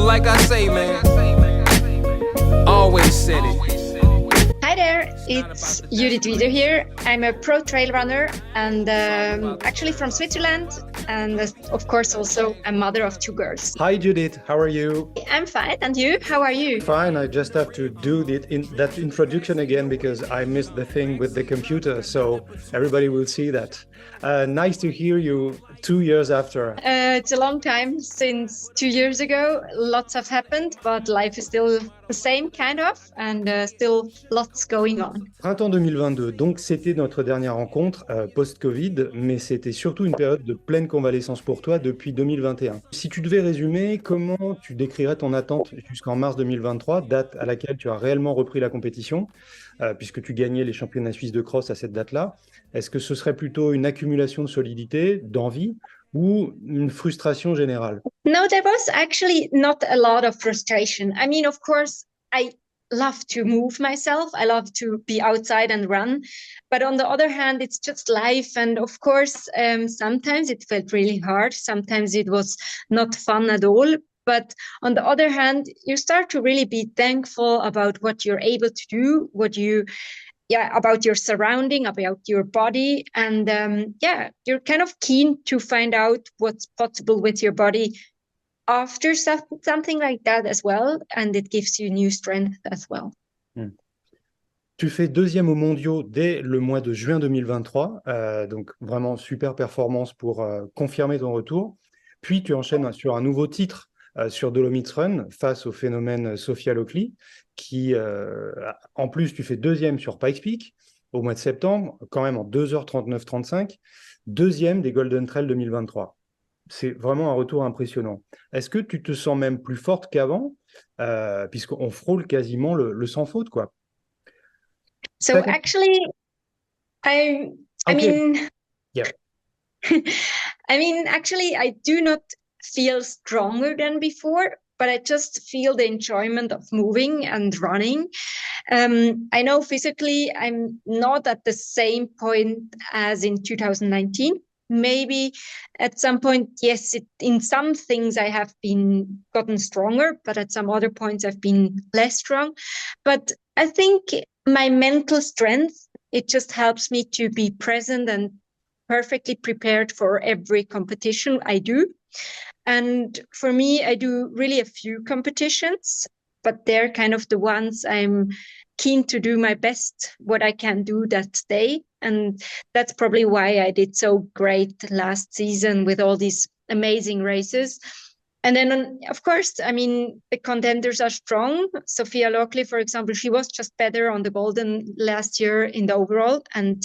like I say, man, always said it. Hi there, it's Judith Wyder here. I'm a pro trail runner and actually from Switzerland, and of course also a mother of 2 girls. Hi Judith, how are you? I'm fine, and you? How are you? Fine, I just have to do that introduction again because I missed the thing with the computer, so everybody will see that. Nice to hear you 2 years after. It's a long time since 2 years ago. Lots have happened, but life is still the same kind of, and still lots going on. Printemps 2022, donc c'était notre dernière rencontre post-Covid, mais c'était surtout une période de pleine convalescence pour toi depuis 2021. Si tu devais résumer, comment tu décrirais ton attente jusqu'en mars 2023, date à laquelle tu as réellement repris la compétition, puisque tu gagnais les championnats suisses de cross à cette date-là? Est-ce que ce serait plutôt une accumulation de solidité, d'envie, ou une frustration générale? No, there was actually not a lot of frustration. I mean, of course, I love to move myself. I love to be outside and run. But on the other hand, it's just life. And of course, sometimes it felt really hard. Sometimes it was not fun at all. But on the other hand, you start to really be thankful about what you're able to do, about your surrounding, about your body. And you're kind of keen to find out what's possible with your body after something like that as well. And it gives you new strength as well. Tu fais 2e aux mondiaux dès le mois de juin 2023. Donc vraiment super performance pour confirmer ton retour. Puis tu enchaînes sur un nouveau titre sur Dolomites Run face au phénomène Sophia Lockley, qui en plus tu fais 2e sur Pikes Peak au mois de septembre, quand même en 2h39-35, 2e des Golden Trail 2023. C'est vraiment un retour impressionnant. Est-ce que tu te sens même plus forte qu'avant, puisqu'on frôle quasiment le sans faute, quoi? So actually, I mean, yeah. I mean, actually, I do not feel stronger than before, but I just feel the enjoyment of moving and running. I know physically I'm not at the same point as in 2019. Maybe at some point, yes, in some things I have gotten stronger, but at some other points I've been less strong. But I think my mental strength, it just helps me to be present and perfectly prepared for every competition I do. And for me, I do really a few competitions, but they're kind of the ones I'm keen to do my best, what I can do that day. And that's probably why I did so great last season with all these amazing races. And then, of course, I mean, the contenders are strong. Sophia Lockley, for example, she was just better on the Golden last year in the overall. And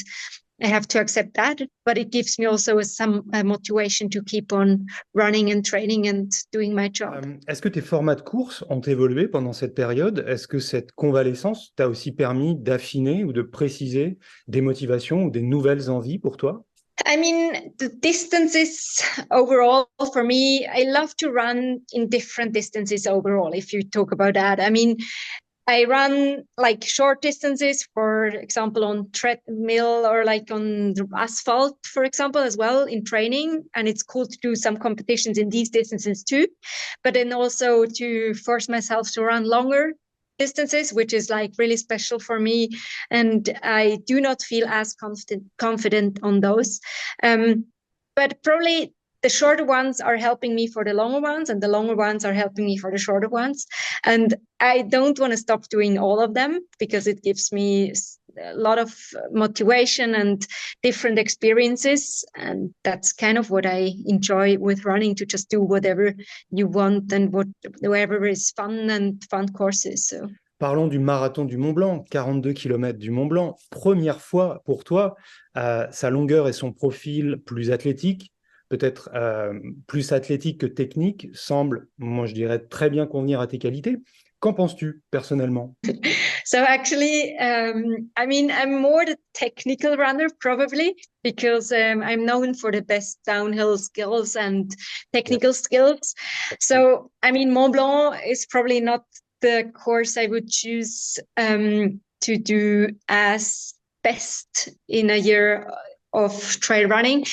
I have to accept that, but it gives me also some motivation to keep on running and training and doing my job. Est-ce que tes formats de course ont évolué pendant cette période? Est-ce que cette convalescence t'a aussi permis d'affiner ou de préciser des motivations ou des nouvelles envies pour toi? I mean, the distances overall, for me, I love to run in different distances overall, if you talk about that. I mean, I run like short distances, for example, on treadmill or like on the asphalt, for example, as well in training. And it's cool to do some competitions in these distances too. But then also to force myself to run longer distances, which is like really special for me. And I do not feel as confident on those. But probably the shorter ones are helping me for the longer ones, and the longer ones are helping me for the shorter ones. And I don't want to stop doing all of them because it gives me a lot of motivation and different experiences. And that's kind of what I enjoy with running, to just do whatever you want and whatever is fun and fun courses. So. Parlons du Marathon du Mont-Blanc, 42 km du Mont-Blanc. Première fois pour toi, sa longueur et son profil plus athlétique, peut-être plus athlétique que technique, semble, moi je dirais, très bien convenir à tes qualités. Qu'en penses-tu personnellement? So actually, I mean, I'm more the technical runner probably because I'm known for the best downhill skills and technical skills. So, I mean, Mont Blanc is probably not the course I would choose to do as best in a year trail running.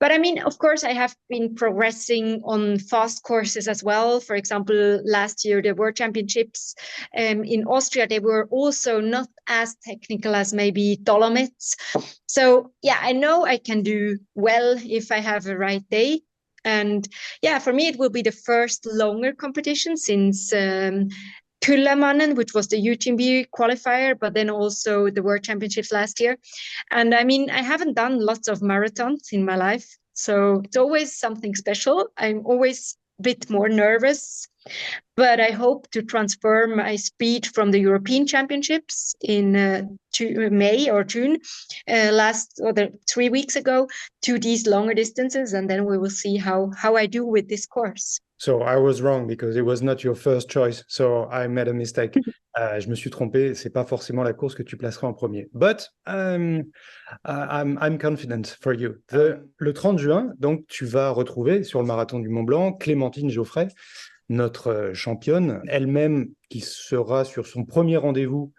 But I mean, of course, I have been progressing on fast courses as well. For example, last year, the World Championships in Austria, they were also not as technical as maybe Dolomites. So yeah, I know I can do well if I have a right day. And yeah, for me, it will be the first longer competition since Kullamannen, which was the UTMB qualifier, but then also the World Championships last year. And I mean, I haven't done lots of marathons in my life, so it's always something special. I'm always a bit more nervous, but I hope to transfer my speed from the European Championships in May or June, 3 weeks ago, to these longer distances, and then we will see how I do with this course. So I was wrong because it was not your first choice. So I made a mistake. Je me suis trompé. C'est pas forcément la course que tu placeras en premier. But I'm confident for you. Le 30 juin, donc tu vas retrouver sur le Marathon du Mont-Blanc Clémentine Geoffrey, notre championne, elle-même qui sera sur son premier rendez-vous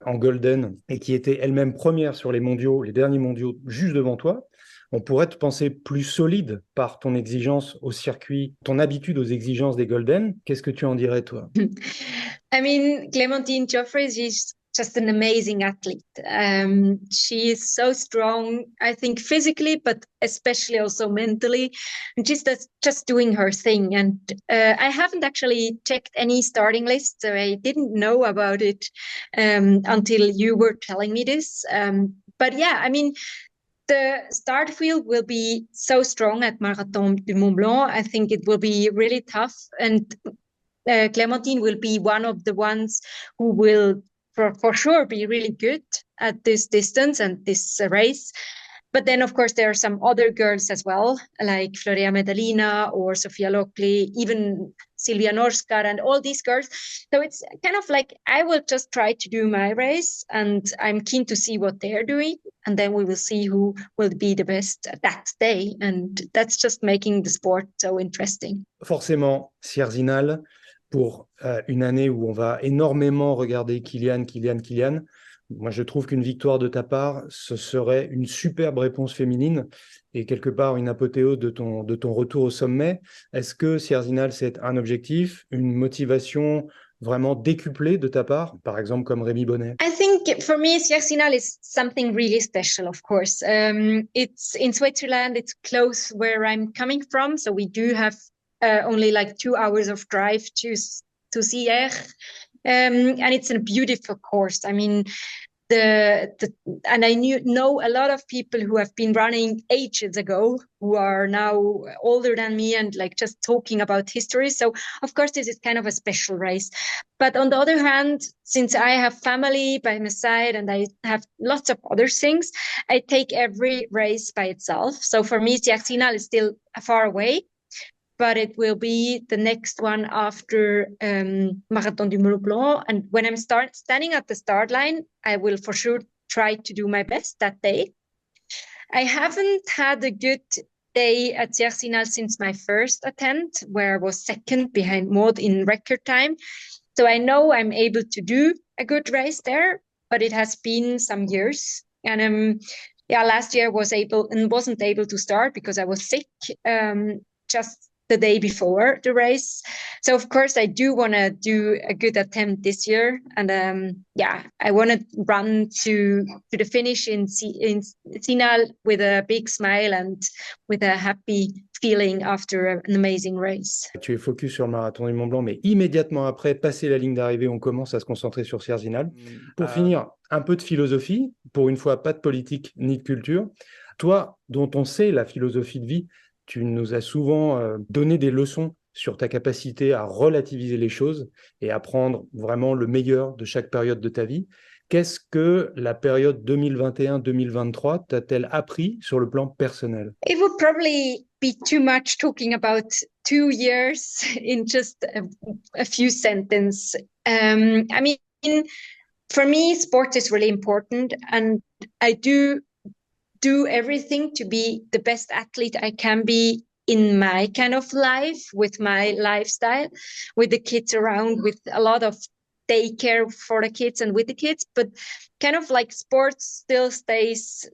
en Golden et qui était elle-même première sur les mondiaux, les derniers mondiaux, juste devant toi. On pourrait te penser plus solide par ton exigence au circuit, ton habitude aux exigences des Golden. Qu'est-ce que tu en dirais, toi? I mean, Clémentine Geoffrey, she's just an amazing athlete. She is so strong, I think, physically, but especially also mentally. And she's just doing her thing. And I haven't actually checked any starting lists, so I didn't know about it until you were telling me this. But yeah, I mean, the start field will be so strong at Marathon du Mont-Blanc. I think it will be really tough. And Clémentine will be one of the ones who will for sure be really good at this distance and this race. But then, of course, there are some other girls as well, like Florea Medalina or Sofia Lokli, even Silvia Norskar and all these girls. So it's kind of like I will just try to do my race, and I'm keen to see what they're doing. And then we will see who will be the best that day. And that's just making the sport so interesting. Forcément, Sierzinal, pour une année où on va énormément regarder Kylian. Moi, je trouve qu'une victoire de ta part, ce serait une superbe réponse féminine et quelque part une apothéose de ton retour au sommet. Est-ce que Sierzinal, c'est un objectif, une motivation vraiment décuplée de ta part, par exemple comme Rémi Bonnet? I think for me, Sierzinal is something really special, of course. It's in Switzerland, it's close where I'm coming from, so we do have only like 2 hours of drive to Sierre. And it's a beautiful course. I mean, and I know a lot of people who have been running ages ago, who are now older than me and like just talking about history. So of course, this is kind of a special race. But on the other hand, since I have family by my side and I have lots of other things, I take every race by itself. So for me, Sierzinal is still far away, but it will be the next one after Marathon du Mont-Blanc. And when I'm standing at the start line, I will for sure try to do my best that day. I haven't had a good day at Sierzinal since my first attempt, where I was second behind Maude in record time. So I know I'm able to do a good race there, but it has been some years. And last year wasn't able to start because I was sick just the day before the race. So of course I do want to do a good attempt this year, and I want to run to the finish in Sinal with a big smile and with a happy feeling after an amazing race. Tu es focus sur le Marathon du Mont-Blanc, mais immédiatement après, passer la ligne d'arrivée, on commence à se concentrer sur Sierzinal. Pour finir, un peu de philosophie, pour une fois pas de politique ni de culture. Toi, dont on sait la philosophie de vie, tu nous as souvent donné des leçons sur ta capacité à relativiser les choses et à prendre vraiment le meilleur de chaque période de ta vie. Qu'est-ce que la période 2021-2023 t'a-t-elle appris sur le plan personnel? It would probably be too much talking about 2 years in just a few sentences. I mean, for me, sport is really important, and I do everything to be the best athlete I can be in my kind of life, with my lifestyle, with the kids around, with a lot of daycare for the kids and with the kids, but kind of like sports still stays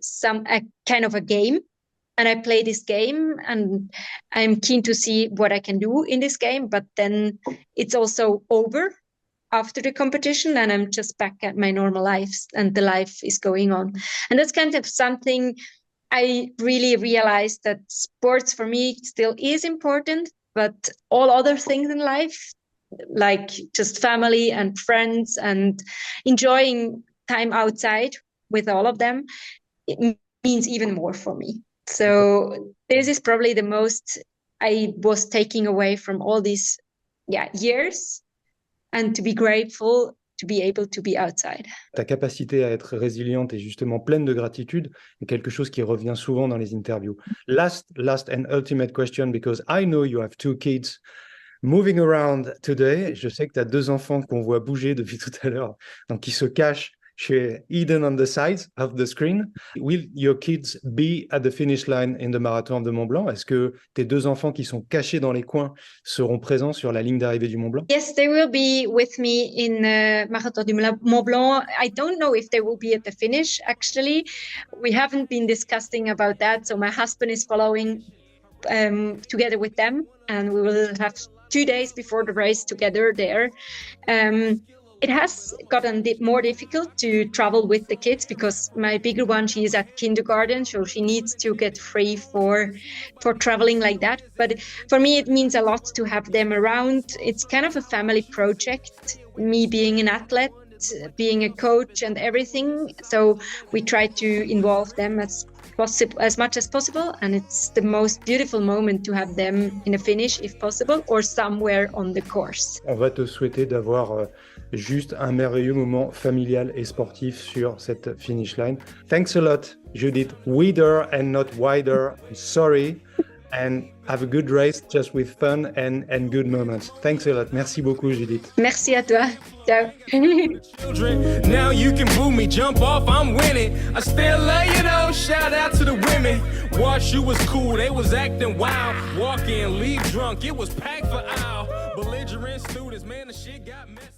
kind of a game. And I play this game and I'm keen to see what I can do in this game, but then it's also over after the competition and I'm just back at my normal life and the life is going on. And that's kind of something I really realized, that sports for me still is important, but all other things in life, like just family and friends and enjoying time outside with all of them, it means even more for me. So this is probably the most I was taking away from all these years, and to be grateful to be able to be outside. Ta capacité à être résiliente et justement pleine de gratitude est quelque chose qui revient souvent dans les interviews. Last and ultimate question, because I know you have 2 kids moving around today. Je sais que tu as 2 enfants qu'on voit bouger depuis tout à l'heure, donc qui se cachent hidden on the sides of the screen. Will your kids be at the finish line in the Marathon du Mont-Blanc? Est-ce que tes 2 enfants qui sont cachés dans les coins seront présents sur la ligne d'arrivée du Mont-Blanc? Yes, they will be with me in Marathon du Mont-Blanc. I don't know if they will be at the finish, actually. We haven't been discussing about that. So my husband is following together with them, and we will have 2 days before the race together there. It has gotten more difficult to travel with the kids because my bigger one, she is at kindergarten, so she needs to get free for traveling like that. But for me, it means a lot to have them around. It's kind of a family project, me being an athlete, being a coach and everything. So we try to involve them as much as possible, and it's the most beautiful moment to have them in a finish if possible, or somewhere on the course. On va te souhaiter d'avoir juste un merveilleux moment familial et sportif sur cette finish line. Thanks a lot, Judith Wyder and not Wyder. Sorry, and have a good race just with fun and good moments. Thanks a lot. Merci beaucoup, Judith. Merci à toi. Ciao. Now you can boo me, jump off, I'm winning. I still love you though, shout out to the women. Wash, you was cool, they was acting wild. Walk in, leave drunk, it was packed for hour. Belligerent students, man, the shit got messy.